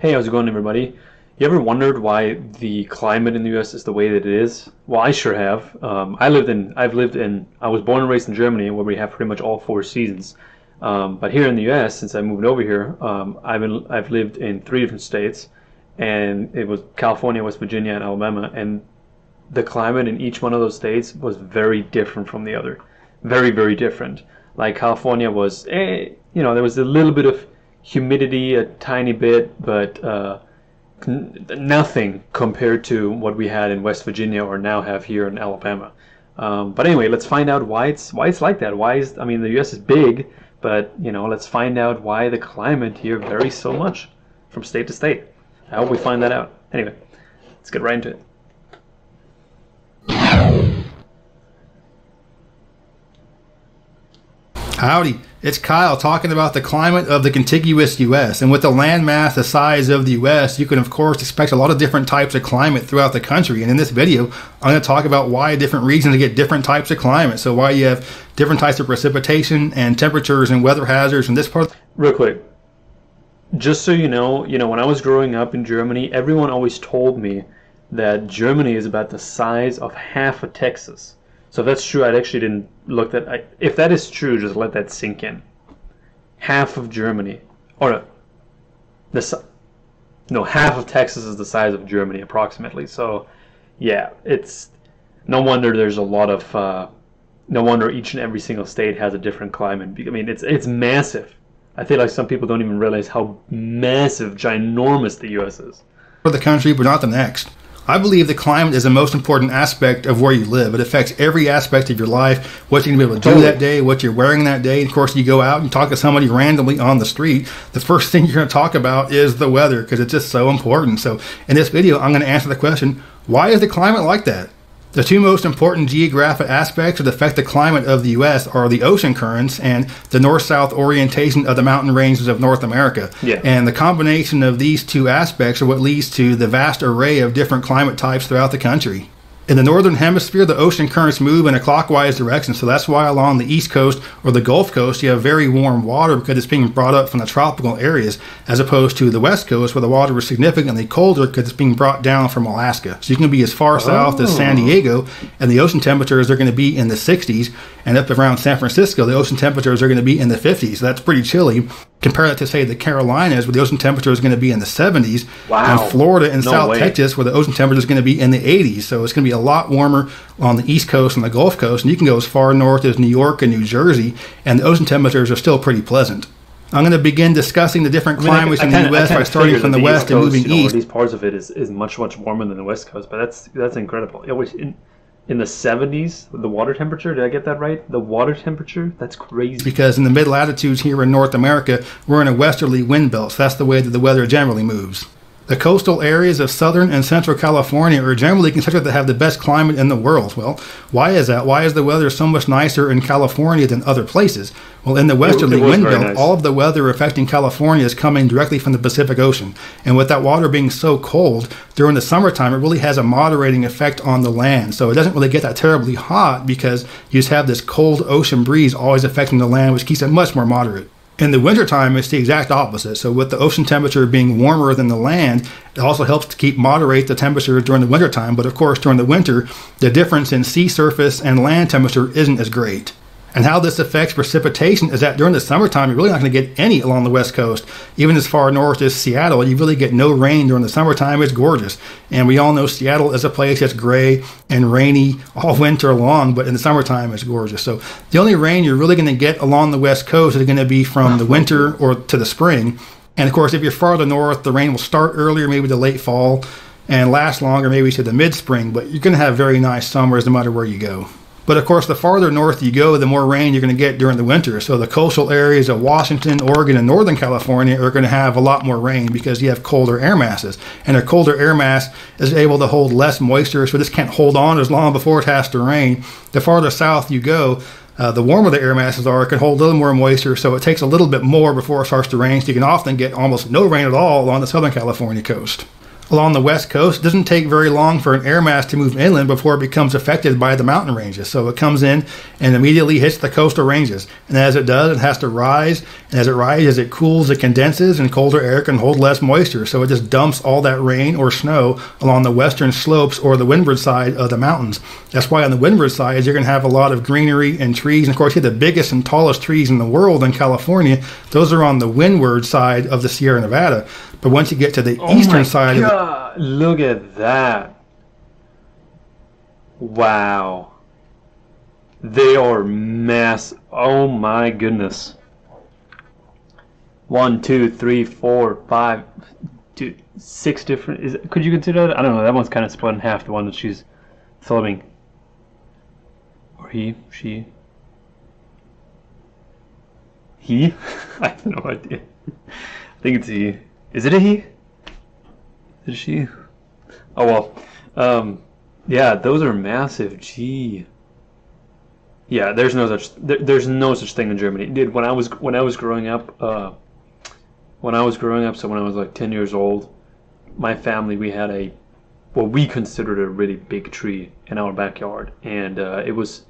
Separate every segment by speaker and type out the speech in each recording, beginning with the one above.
Speaker 1: Hey, how's it going, everybody? You ever wondered why the climate in the U.S. is the way that it is? Well, I sure have. I was born and raised in Germany, where we have pretty much all four seasons. But here in the U.S., since I moved over here, I've lived in three different states, and it was California, West Virginia, and Alabama, and the climate in each one of those states was very different from the other. Very, very different. Like California was, there was a little bit of humidity, a tiny bit, but nothing compared to what we had in West Virginia or now have here in Alabama. But anyway, let's find out why it's like that. The U.S. is big, but let's find out why the climate here varies so much from state to state. I hope we find that out. Anyway, let's get right into it.
Speaker 2: Howdy, it's Kyle talking about the climate of the contiguous U.S. And with the landmass the size of the U.S., you can of course expect a lot of different types of climate throughout the country. And in this video, I'm going to talk about why different regions get different types of climate. So why you have different types of precipitation and temperatures and weather hazards in this part.
Speaker 1: Real quick, just so you know, when I was growing up in Germany, everyone always told me that Germany is about the size of half of Texas. So if that's true, I actually didn't look that. If that is true, just let that sink in. Half of Germany, or half of Texas is the size of Germany approximately. So, yeah, it's no wonder there's a lot of. No wonder each and every single state has a different climate. I mean, it's massive. I feel like some people don't even realize how massive, ginormous the U.S. is.
Speaker 2: For the country, but not the next. I believe the climate is the most important aspect of where you live. It affects every aspect of your life, what you're going to be able to do that day, what you're wearing that day. Of course, you go out and talk to somebody randomly on the street, the first thing you're going to talk about is the weather because it's just so important. So in this video, I'm going to answer the question, why is the climate like that? The two most important geographic aspects that affect the climate of the U.S. are the ocean currents and the north-south orientation of the mountain ranges of North America.
Speaker 1: Yeah.
Speaker 2: And the combination of these two aspects are what leads to the vast array of different climate types throughout the country. In the northern hemisphere, the ocean currents move in a clockwise direction, so that's why along the east coast or the Gulf Coast you have very warm water because it's being brought up from the tropical areas, as opposed to the west coast where the water is significantly colder because it's being brought down from Alaska. So you can be as far south as San Diego, and the ocean temperatures are going to be in the 60s, and up around San Francisco, the ocean temperatures are going to be in the 50s. So that's pretty chilly. Compare that to, say, the Carolinas, where the ocean temperature is going to be in the 70s, and Florida and South Texas, where the ocean temperature is going to be in the 80s. So it's going to be a lot warmer on the East Coast and the Gulf Coast, and you can go as far north as New York and New Jersey, and the ocean temperatures are still pretty pleasant. I'm going to begin discussing the different climates in the U.S. by starting from the west and moving east.
Speaker 1: These parts of it is much, much warmer than the West Coast, but that's incredible. It was in the 70s, the water temperature, did I get that right? The water temperature? That's crazy.
Speaker 2: Because in the mid-latitudes here in North America, we're in a westerly wind belt, so that's the way that the weather generally moves. The coastal areas of Southern and Central California are generally considered to have the best climate in the world. Well, why is that? Why is the weather so much nicer in California than other places? Well, in the westerly wind belt, all of the weather affecting California is coming directly from the Pacific Ocean. And with that water being so cold, during the summertime, it really has a moderating effect on the land. So it doesn't really get that terribly hot because you just have this cold ocean breeze always affecting the land, which keeps it much more moderate. In the wintertime, it's the exact opposite. So with the ocean temperature being warmer than the land, it also helps to moderate the temperature during the wintertime. But of course, during the winter, the difference in sea surface and land temperature isn't as great. And how this affects precipitation is that during the summertime, you're really not going to get any along the west coast. Even as far north as Seattle, you really get no rain during the summertime. It's gorgeous. And we all know Seattle is a place that's gray and rainy all winter long, but in the summertime, it's gorgeous. So the only rain you're really going to get along the west coast is going to be from the winter or to the spring. And of course, if you're farther north, the rain will start earlier, maybe the late fall, and last longer, maybe to the mid-spring. But you're going to have very nice summers no matter where you go. But of course, the farther north you go, the more rain you're going to get during the winter. So the coastal areas of Washington, Oregon, and Northern California are going to have a lot more rain because you have colder air masses. And a colder air mass is able to hold less moisture, so this can't hold on as long before it has to rain. The farther south you go, the warmer the air masses are, it can hold a little more moisture, so it takes a little bit more before it starts to rain. So you can often get almost no rain at all along the Southern California coast. Along the west coast, it doesn't take very long for an air mass to move inland before it becomes affected by the mountain ranges. So it comes in and immediately hits the coastal ranges. And as it does, it has to rise. And as it rises, it cools, it condenses, and colder air can hold less moisture. So it just dumps all that rain or snow along the western slopes or the windward side of the mountains. That's why on the windward side, you're going to have a lot of greenery and trees. And of course, you have the biggest and tallest trees in the world in California. Those are on the windward side of the Sierra Nevada. But once you get to the eastern side of the...
Speaker 1: Look at that. Wow. They are mass. Oh my goodness. 1, 2, 3, 4, 5, dude, 6 different. Could you consider that? I don't know. That one's kind of split in half. The one that she's filming, or he, she, he. I have no idea. I think it's he. Is it a he? Is she? Oh well. Yeah, those are massive. Gee. Yeah, there's no such thing in Germany. Dude, when I was growing up, so when I was like 10 years old, my family, we had what we considered a really big tree in our backyard, and it was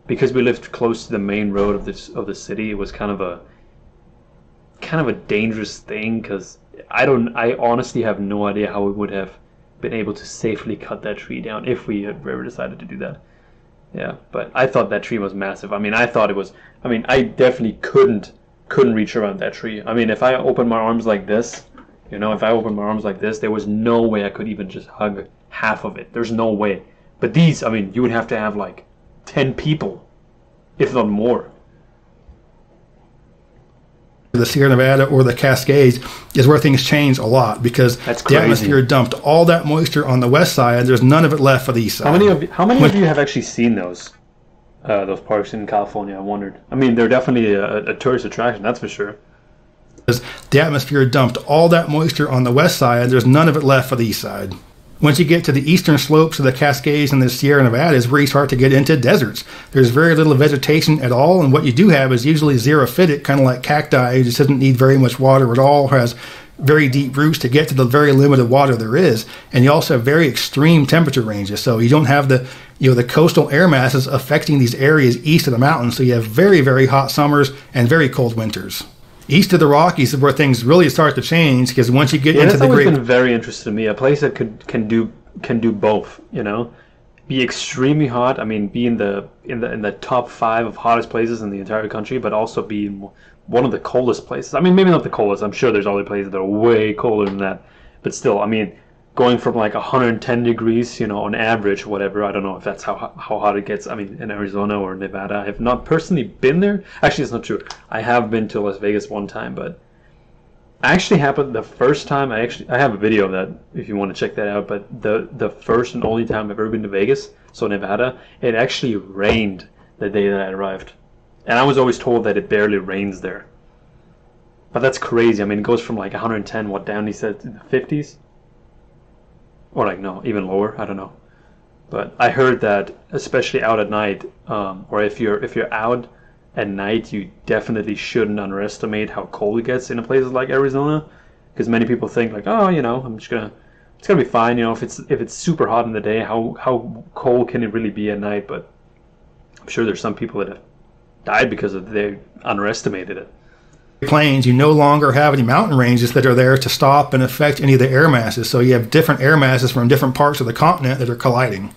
Speaker 1: because we lived close to the main road of the city. It was kind of a dangerous thing because I honestly have no idea how we would have been able to safely cut that tree down if we had ever decided to do that. Yeah, but I thought that tree was massive. I mean, I definitely couldn't reach around that tree. I mean, if I opened my arms like this, there was no way I could even just hug half of it. There's no way. But these, I mean, you would have to have like 10 people, if not more.
Speaker 2: The Sierra Nevada or the Cascades is where things change a lot because the atmosphere dumped all that moisture on the west side. There's none of it left for the east side.
Speaker 1: How many of you have actually seen those parks in California? I wondered. I mean, they're definitely a tourist attraction, that's for sure.
Speaker 2: Because the atmosphere dumped all that moisture on the west side. There's none of it left for the east side. Once you get to the eastern slopes of the Cascades and the Sierra Nevada is where you start to get into deserts. There's very little vegetation at all, and what you do have is usually xerophytic, kind of like cacti. It just doesn't need very much water at all, has very deep roots to get to the very limited water there is. And you also have very extreme temperature ranges, so you don't have the coastal air masses affecting these areas east of the mountains, so you have very, very hot summers and very cold winters. East of the Rockies is where things really start to change because once you get into the
Speaker 1: Great... That's always been very interesting to me. A place that can do both, you know, be extremely hot. I mean, be in the top 5 of hottest places in the entire country, but also be one of the coldest places. I mean, maybe not the coldest. I'm sure there's other places that are way colder than that, but still, I mean, going from like 110 degrees, you know, on average, whatever. I don't know if that's how hot it gets. I mean, in Arizona or Nevada. I have not personally been there. Actually, it's not true. I have been to Las Vegas one time, but actually happened the first time. I have a video of that if you want to check that out. But the first and only time I've ever been to Vegas, so Nevada, it actually rained the day that I arrived, and I was always told that it barely rains there. But that's crazy. I mean, it goes from like 110, down he said, to the 50s. Or like, no, even lower, I don't know. But I heard that, especially out at night, or if you're out at night, you definitely shouldn't underestimate how cold it gets in places like Arizona, because many people think like, oh, you know, it's gonna be fine, you know, if it's super hot in the day, how cold can it really be at night? But I'm sure there's some people that have died because they underestimated it.
Speaker 2: Plains, you no longer have any mountain ranges that are there to stop and affect any of the air masses. So you have different air masses from different parts of the continent that are colliding.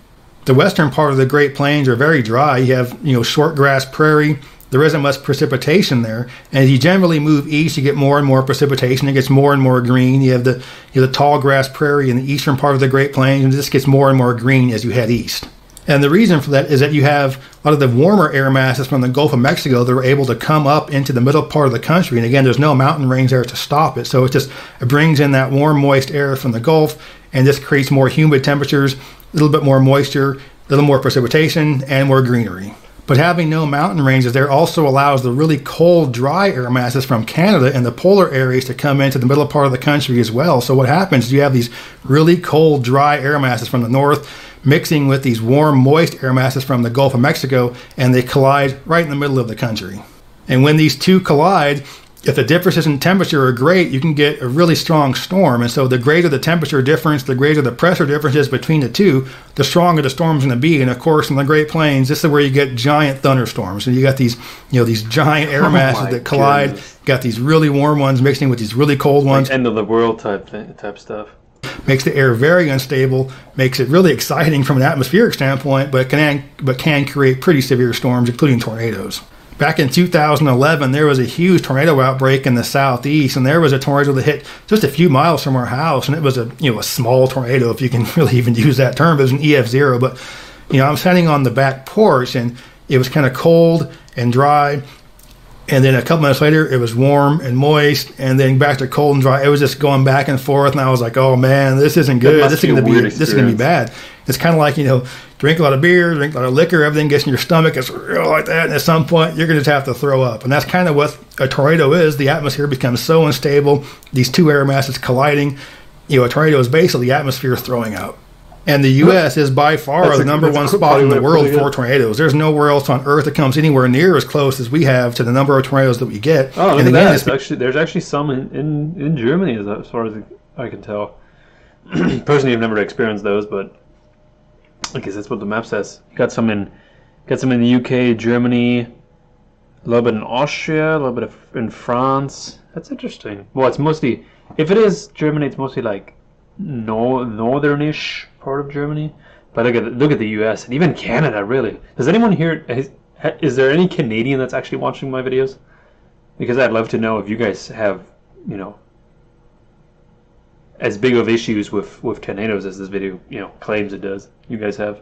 Speaker 2: The western part of the Great Plains are very dry. You have, short grass prairie. There isn't much precipitation there. And as you generally move east, you get more and more precipitation. It gets more and more green. You have the tall grass prairie in the eastern part of the Great Plains, and it just gets more and more green as you head east. And the reason for that is that you have a lot of the warmer air masses from the Gulf of Mexico that are able to come up into the middle part of the country. And again, there's no mountain range there to stop it. So it brings in that warm, moist air from the Gulf, and this creates more humid temperatures, a little bit more moisture, a little more precipitation, and more greenery. But having no mountain ranges there also allows the really cold, dry air masses from Canada and the polar areas to come into the middle part of the country as well. So what happens is you have these really cold, dry air masses from the north mixing with these warm, moist air masses from the Gulf of Mexico, and they collide right in the middle of the country. And when these two collide, if the differences in temperature are great, you can get a really strong storm. And so the greater the temperature difference, the greater the pressure differences between the two, the stronger the storm's going to be. And of course, in the Great Plains, this is where you get giant thunderstorms. And you got these, these giant air masses that collide.
Speaker 1: Goodness.
Speaker 2: Got these really warm ones mixing with these really cold ones.
Speaker 1: Like end of the world type stuff.
Speaker 2: Makes the air very unstable, makes it really exciting from an atmospheric standpoint, but can create pretty severe storms, including tornadoes. Back in 2011, there was a huge tornado outbreak in the southeast, and there was a tornado that hit just a few miles from our house, and it was a small tornado, if you can really even use that term. It was an EF0, but I'm standing on the back porch, and it was kind of cold and dry, and then a couple minutes later, it was warm and moist, and then back to cold and dry. It was just going back and forth, and I was like, "Oh man, this isn't good. This is going to be bad." It's kind of like drink a lot of beer, drink a lot of liquor, everything gets in your stomach. It's real like that, and at some point, you're going to just have to throw up. And that's kind of what a tornado is. The atmosphere becomes so unstable. These two air masses colliding. A tornado is basically the atmosphere throwing out. And the U.S. is by far the number one spot in the world for tornadoes. There's nowhere else on Earth that comes anywhere near as close as we have to the number of tornadoes that we get.
Speaker 1: Oh, look at that. There's actually some in Germany, as far as I can tell. Personally, I've never experienced those, but I guess that's what the map says. You got some in the UK, Germany, a little bit in Austria, a little bit in France. That's interesting. Well, it's mostly, if it is Germany, it's mostly like northernish part of Germany. But look at the US and even Canada. Really, does anyone here? Is there any Canadian that's actually watching my videos? Because I'd love to know if you guys have as big of issues with tornadoes as this video claims it does. You guys have.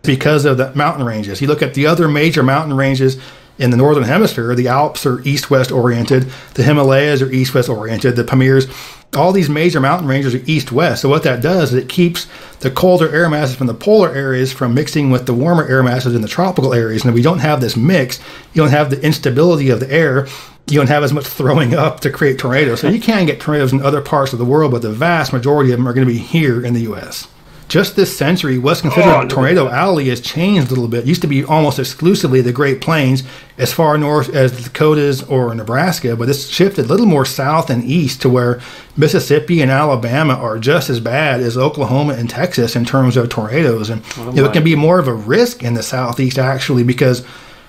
Speaker 2: Because of the mountain ranges. You look at the other major mountain ranges in the northern hemisphere. The Alps are east-west oriented. The Himalayas are east-west oriented. The Pamirs, all these major mountain ranges are east-west. So what that does is it keeps the colder air masses from the polar areas from mixing with the warmer air masses in the tropical areas. And if we don't have this mix, you don't have the instability of the air. You don't have as much throwing up to create tornadoes. So you can get tornadoes in other parts of the world, but the vast majority of them are going to be here in the U.S. Just this century, what's considered a tornado alley has changed a little bit. It used to be almost exclusively the Great Plains, as far north as the Dakotas or Nebraska, but it's shifted a little more south and east to where Mississippi and Alabama are just as bad as Oklahoma and Texas in terms of tornadoes. And it can be more of a risk in the southeast, actually, because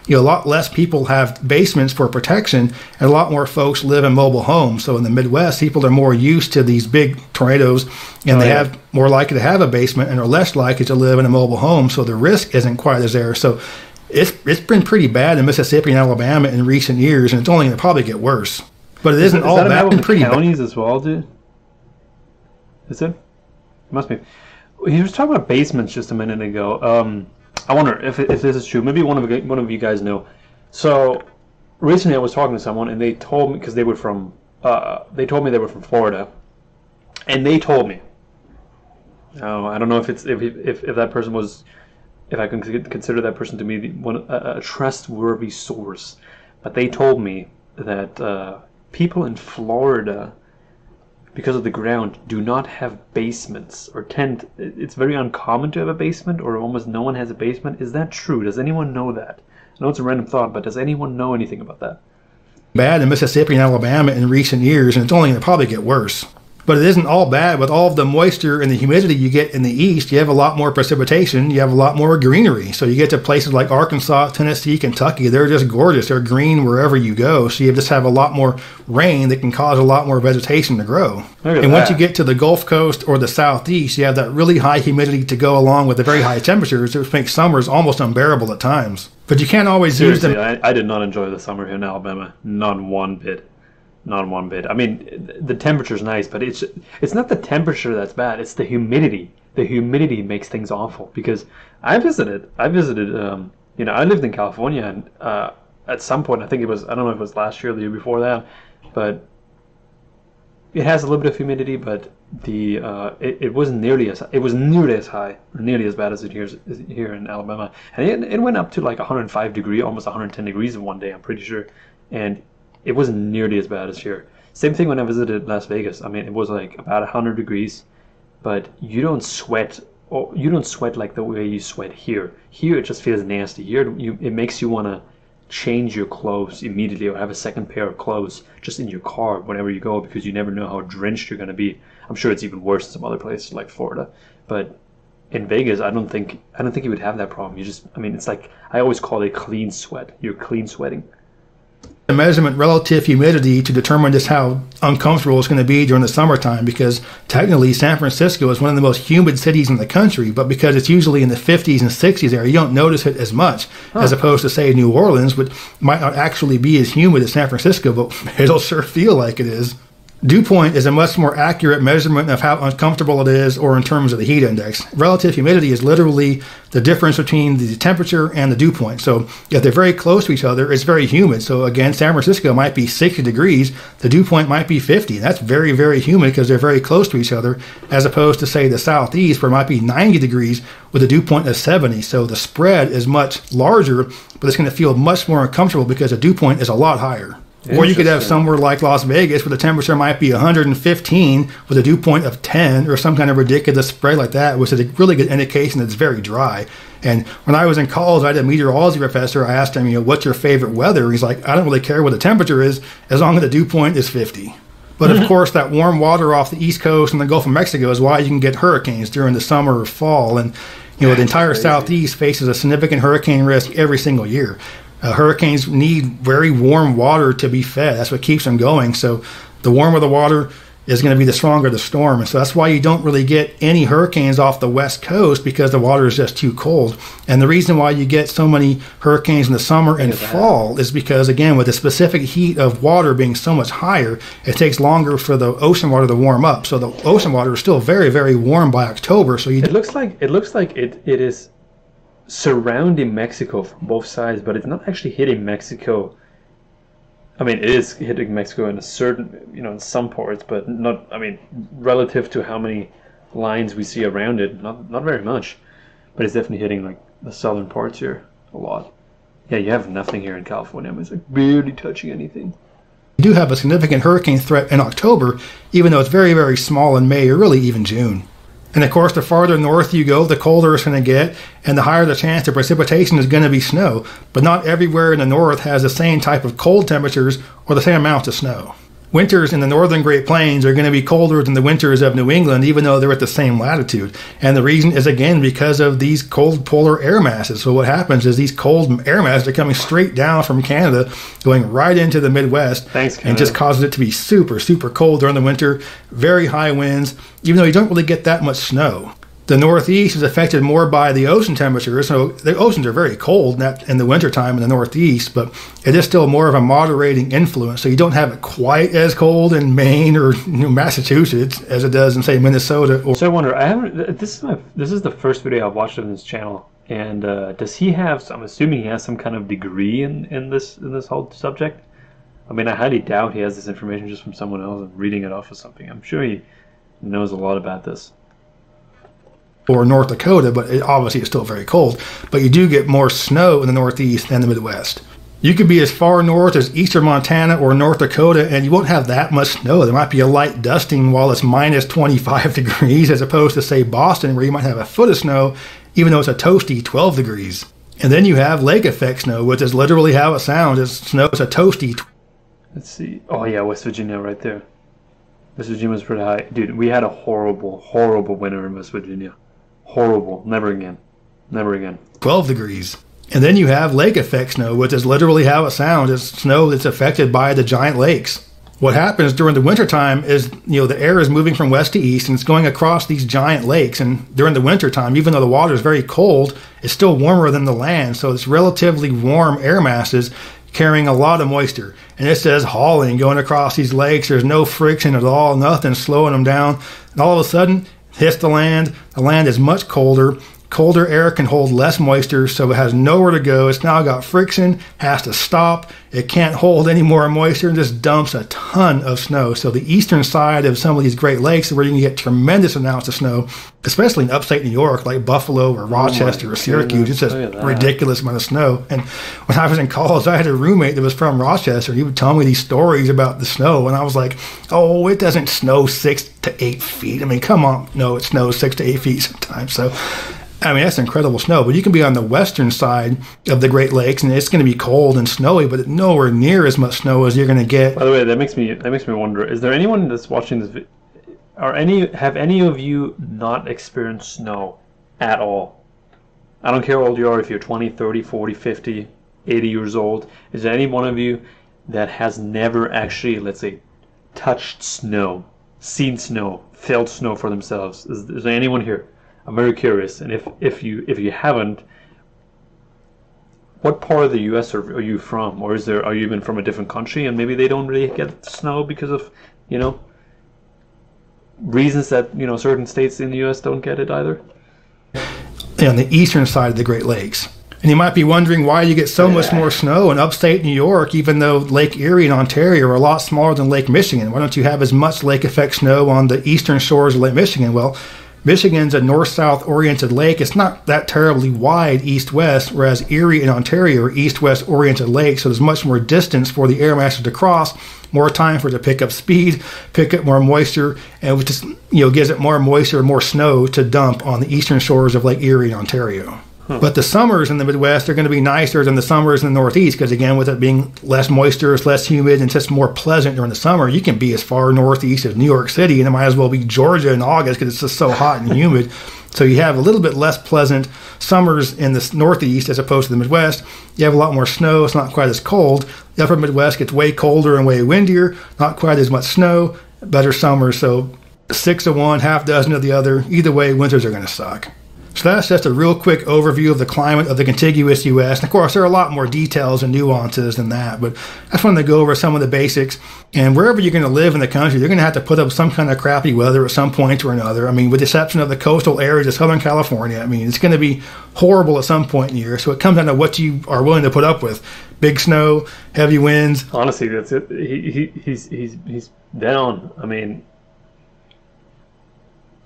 Speaker 2: a lot less people have basements for protection, and a lot more folks live in mobile homes. So in the Midwest, people are more used to these big tornadoes, and they have more likely to have a basement and are less likely to live in a mobile home. So the risk isn't quite as there. So it's been pretty bad in Mississippi and Alabama in recent years, and it's only going to probably get worse. But it isn't all bad.
Speaker 1: It's pretty counties as well, dude. Is it? It must be. He was talking about basements just a minute ago. I wonder if this is true. Maybe one of you guys know. So recently, I was talking to someone, and they told me, because they were from, they told me they were from Florida, and they told me. I don't know if that person was, if I can consider that person to be a trustworthy source, but they told me that people in Florida, because of the ground, do not have basements, or it's very uncommon to have a basement, or almost no one has a basement. Is that true? Does anyone know that? I know it's a random thought, but does anyone know anything about that?
Speaker 2: Bad in Mississippi and Alabama in recent years, and it's only going to probably get worse. But it isn't all bad. With all of the moisture and the humidity you get in the east, you have a lot more precipitation, you have a lot more greenery. So you get to places like Arkansas, Tennessee, Kentucky, they're just gorgeous. They're green wherever you go. So you just have a lot more rain that can cause a lot more vegetation to grow. And once you get to the Gulf Coast or the southeast, you have that really high humidity to go along with the very high temperatures, which makes summers almost unbearable at times. But you can't always use them.
Speaker 1: I did not enjoy the summer here in Alabama. Not one bit. Not one bit. I mean, the temperature's nice, but it's not the temperature that's bad. It's the humidity. The humidity makes things awful. Because I visited. I lived in California, and at some point, I don't know if it was last year or the year before that, but it has a little bit of humidity, but it wasn't nearly as high, or nearly as bad as it is here in Alabama. And it went up to like 105 degrees, almost 110 degrees in one day, I'm pretty sure. And it wasn't nearly as bad as here. Same thing when I visited Las Vegas. I mean, it was like about 100 degrees, but you don't sweat like the way you sweat here. Here, it just feels nasty. Here, it makes you want to change your clothes immediately or have a second pair of clothes just in your car whenever you go, because you never know how drenched you're going to be. I'm sure it's even worse in some other places like Florida, but in Vegas, I don't think you would have that problem. It's like I always call it clean sweat. You're clean sweating.
Speaker 2: The measurement relative humidity to determine just how uncomfortable it's going to be during the summertime, because technically San Francisco is one of the most humid cities in the country, but because it's usually in the 50s and 60s area, you don't notice it as much as opposed to, say, New Orleans, which might not actually be as humid as San Francisco, but it'll sure feel like it is. Dew point is a much more accurate measurement of how uncomfortable it is, or in terms of the heat index. Relative humidity is literally the difference between the temperature and the dew point. So if they're very close to each other, it's very humid. So again, San Francisco might be 60 degrees, the dew point might be 50. That's very, very humid because they're very close to each other, as opposed to, say, the southeast, where it might be 90 degrees with a dew point of 70. So the spread is much larger, but it's going to feel much more uncomfortable because the dew point is a lot higher. Or you could have somewhere like Las Vegas where the temperature might be 115 with a dew point of 10, or some kind of ridiculous spread like that, which is a really good indication that it's very dry. And when I was in college, I had a meteorology professor. I asked him, what's your favorite weather? He's like, I don't really care what the temperature is as long as the dew point is 50. But of course, that warm water off the East Coast and the Gulf of Mexico is why you can get hurricanes during the summer or fall. And the entire Southeast faces a significant hurricane risk every single year. Hurricanes need very warm water to be fed. That's what keeps them going. So the warmer the water is going to be the stronger the storm. And so that's why you don't really get any hurricanes off the West Coast, because the water is just too cold. And the reason why you get so many hurricanes in the summer and fall is because, again, with the specific heat of water being so much higher, it takes longer for the ocean water to warm up. So the ocean water is still very, very warm by October. So it looks like
Speaker 1: it is surrounding Mexico from both sides, but it's not actually hitting Mexico. I mean, it is hitting Mexico in a certain, in some parts, but not, relative to how many lines we see around it, not very much. But it's definitely hitting like the southern parts here a lot. Yeah, you have nothing here in California. It's like barely touching anything.
Speaker 2: You do have a significant hurricane threat in October, even though it's very, very small in May or really even June. And of course, the farther north you go, the colder it's going to get, and the higher the chance of precipitation is going to be snow. But not everywhere in the north has the same type of cold temperatures or the same amount of snow. Winters in the northern Great Plains are going to be colder than the winters of New England, even though they're at the same latitude. And the reason is, again, because of these cold polar air masses. So what happens is these cold air masses are coming straight down from Canada, going right into the Midwest.
Speaker 1: Thanks, Canada.
Speaker 2: And just causes it to be super, super cold during the winter, very high winds, even though you don't really get that much snow. The Northeast is affected more by the ocean temperature, so the oceans are very cold in the wintertime in the Northeast, but it is still more of a moderating influence, so you don't have it quite as cold in Maine or Massachusetts as it does in, say, Minnesota.
Speaker 1: So I wonder, this is the first video I've watched on this channel, and does he have, I'm assuming he has some kind of degree in this whole subject? I mean, I highly doubt he has this information just from someone else and reading it off of something. I'm sure he knows a lot about this.
Speaker 2: Or North Dakota, but obviously it's still very cold. But you do get more snow in the Northeast than the Midwest. You could be as far north as eastern Montana or North Dakota, and you won't have that much snow. There might be a light dusting while it's minus 25 degrees, as opposed to, say, Boston, where you might have a foot of snow, even though it's a toasty 12 degrees. And then you have lake effect snow, which is literally how it sounds. It snows a toasty.
Speaker 1: Let's see. Oh, yeah, West Virginia right there. West Virginia was pretty high. Dude, we had a horrible, horrible winter in West Virginia. Horrible. Never again. Never again.
Speaker 2: 12 degrees. And then you have lake effect snow, which is literally how it sounds. It's snow that's affected by the giant lakes. What happens during the wintertime is, the air is moving from west to east, and it's going across these giant lakes. And during the wintertime, even though the water is very cold, it's still warmer than the land. So it's relatively warm air masses carrying a lot of moisture. And it says hauling going across these lakes. There's no friction at all, nothing slowing them down. And all of a sudden, hits the land. The land is much colder. Colder air can hold less moisture, so it has nowhere to go. It's now got friction, has to stop. It can't hold any more moisture and just dumps a ton of snow. So the eastern side of some of these Great Lakes, where you can get tremendous amounts of snow, especially in upstate New York, like Buffalo or Rochester or Syracuse, it's just a ridiculous amount of snow. And when I was in college, I had a roommate that was from Rochester, and he would tell me these stories about the snow, and I was like, oh, it doesn't snow 6 to 8 feet. I mean, come on. No, it snows 6 to 8 feet sometimes. So I mean, that's incredible snow, but you can be on the western side of the Great Lakes, and it's going to be cold and snowy, but nowhere near as much snow as you're going to get.
Speaker 1: By the way, that makes me wonder: is there anyone that's watching this? Have any of you not experienced snow at all? I don't care how old you are, if you're 20, 30, 40, 50, 80 years old. Is there any one of you that has never actually, let's say, touched snow, seen snow, felt snow for themselves? Is there anyone here? I'm very curious, and if you haven't, what part of the U.S. are you from, or are you even from a different country, and maybe they don't really get snow because of, you know, reasons that, you know, certain states in the U.S. don't get it either.
Speaker 2: On the eastern side of the Great Lakes. And you might be wondering why you get so much more snow in upstate New York, even though Lake Erie and Ontario are a lot smaller than Lake Michigan. Why don't you have as much lake effect snow on the eastern shores of Lake Michigan? Well, Michigan's a north-south oriented lake. It's not that terribly wide east-west, whereas Erie and Ontario are east-west oriented lakes, so there's much more distance for the air masses to cross, more time for it to pick up speed, pick up more moisture, and which just, you know, gives it more moisture and more snow to dump on the eastern shores of Lake Erie and Ontario. But the summers in the Midwest are going to be nicer than the summers in the Northeast, because again, with it being less moisture, it's less humid, and just more pleasant during the summer. You can be as far northeast as New York City, and it might as well be Georgia in August because it's just so hot and humid. So you have a little bit less pleasant summers in the Northeast as opposed to the Midwest. You have a lot more snow. It's not quite as cold. The upper Midwest gets way colder and way windier. Not quite as much snow. Better summers. So 6 of one, half dozen of the other. Either way, winters are going to suck. So that's just a real quick overview of the climate of the contiguous U.S. And of course, there are a lot more details and nuances than that, but I just wanted to go over some of the basics. And wherever you're going to live in the country, you're going to have to put up some kind of crappy weather at some point or another. I mean, with the exception of the coastal areas of Southern California, I mean, it's going to be horrible at some point in the year. So it comes down to what you are willing to put up with. Big snow, heavy winds.
Speaker 1: Honestly, that's it. He's down. I mean,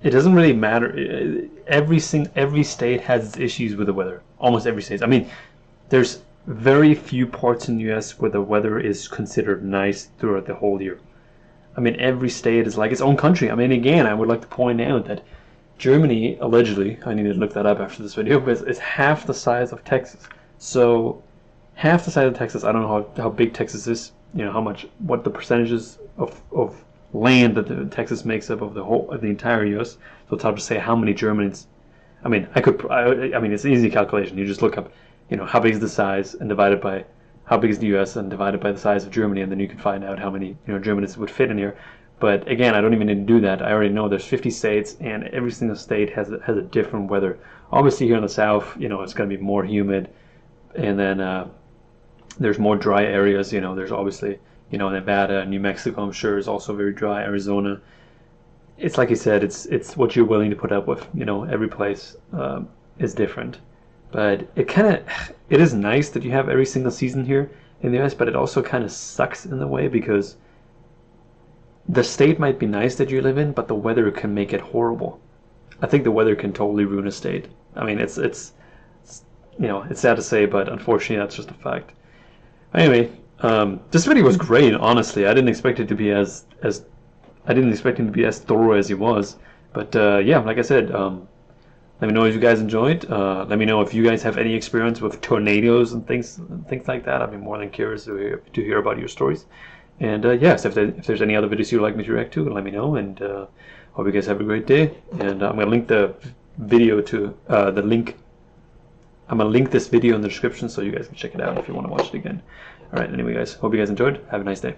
Speaker 1: it doesn't really matter. Every state has its issues with the weather. Almost every state. I mean, there's very few parts in the U.S. where the weather is considered nice throughout the whole year. I mean, every state is like its own country. I mean, again, I would like to point out that Germany, allegedly, I need to look that up after this video, but it's half the size of Texas. So, half the size of Texas. I don't know how big Texas is. You know, what the percentages of land that Texas makes up of the entire U.S. So it's hard to say how many Germans. I mean, I mean, it's an easy calculation. You just look up, you know, how big is the size and divide it by how big is the U.S. and divide it by the size of Germany, and then you can find out how many, you know, Germans would fit in here. But again, I don't even need to do that. I already know there's 50 states, and every single state has a different weather. Obviously, here in the South, you know, it's going to be more humid, and then there's more dry areas. You know, there's obviously, you know, Nevada, New Mexico, I'm sure, is also very dry. Arizona. It's like you said, it's what you're willing to put up with. You know, every place is different. But it is nice that you have every single season here in the US, but it also kind of sucks in a way, because the state might be nice that you live in, but the weather can make it horrible. I think the weather can totally ruin a state. I mean, it's you know, it's sad to say, but unfortunately that's just a fact. Anyway, this video was great, honestly. I didn't expect it to be as I didn't expect him to be as thorough as he was. But yeah, like I said, let me know if you guys enjoyed. Let me know if you guys have any experience with tornadoes and things like that. I'd be more than curious to hear about your stories. And yes, if there's any other videos you'd like me to react to, let me know. And hope you guys have a great day. And I'm gonna link the video to the link. I'm gonna link this video in the description so you guys can check it out if you want to watch it again. All right. Anyway, guys, hope you guys enjoyed. Have a nice day.